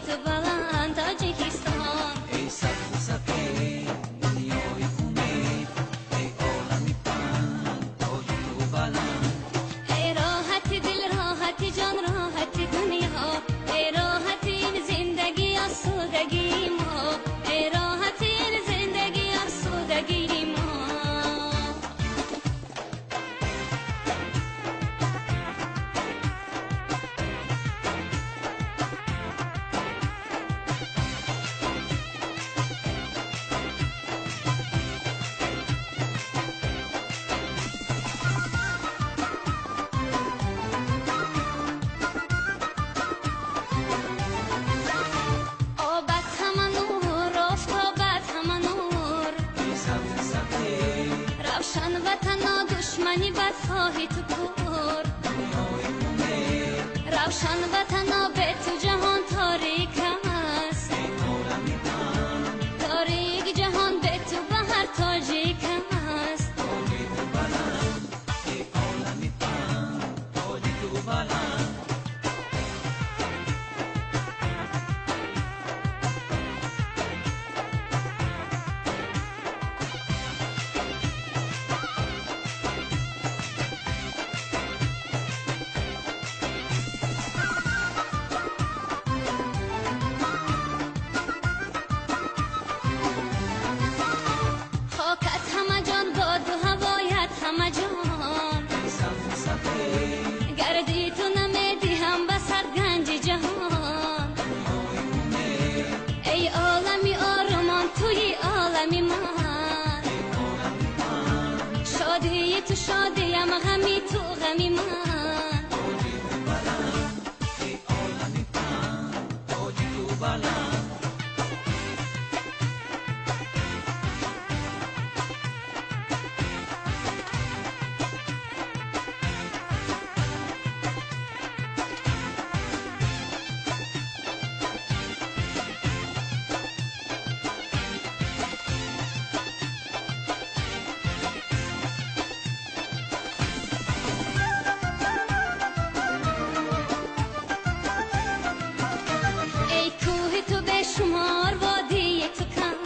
تو بلند تاجیکستان. ای سبز سفید دنیای امید، ای عالمی پهن تاج تو بلند. ای راحتی دل راحتی جان راحتی دنیا، ای راحتی این زندگی آسودگی ما، ای راحتی این زندگی آسودگی ما. روشن وطن دشمنی بدخواهی تو کور، روشن وطن به تو جهان تاریک است، تاریک جهان به تو بهر تاجیک است. ای عالمی پهن تاج تو بلند. همه جان گردی تو نمیدی هم بسر گنج جهان. ای عالمی آرمان توی عالمی من، شادی تو شادیم غمی تو غمی من. ای عالمی پهن تاج تو بلند. شمار وادی تو کم،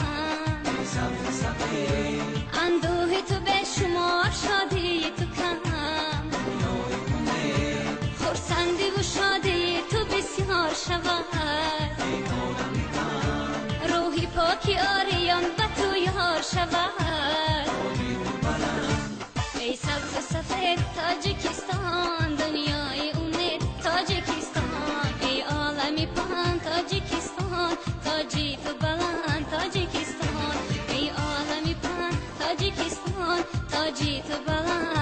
اندوه تو به شمار شادی تو کم، خرسندی و شادی تو بسیار شود، روحی پاکی آریان به تو یار شود. ای سبز سفید تاجیکستان دنیای امید تاجیکستان، ای عالمی پهن تاجیکستان تاجی تو بلند تاجیکستان، ای عالمی پهن تاجیکستان تاجی تو بلند.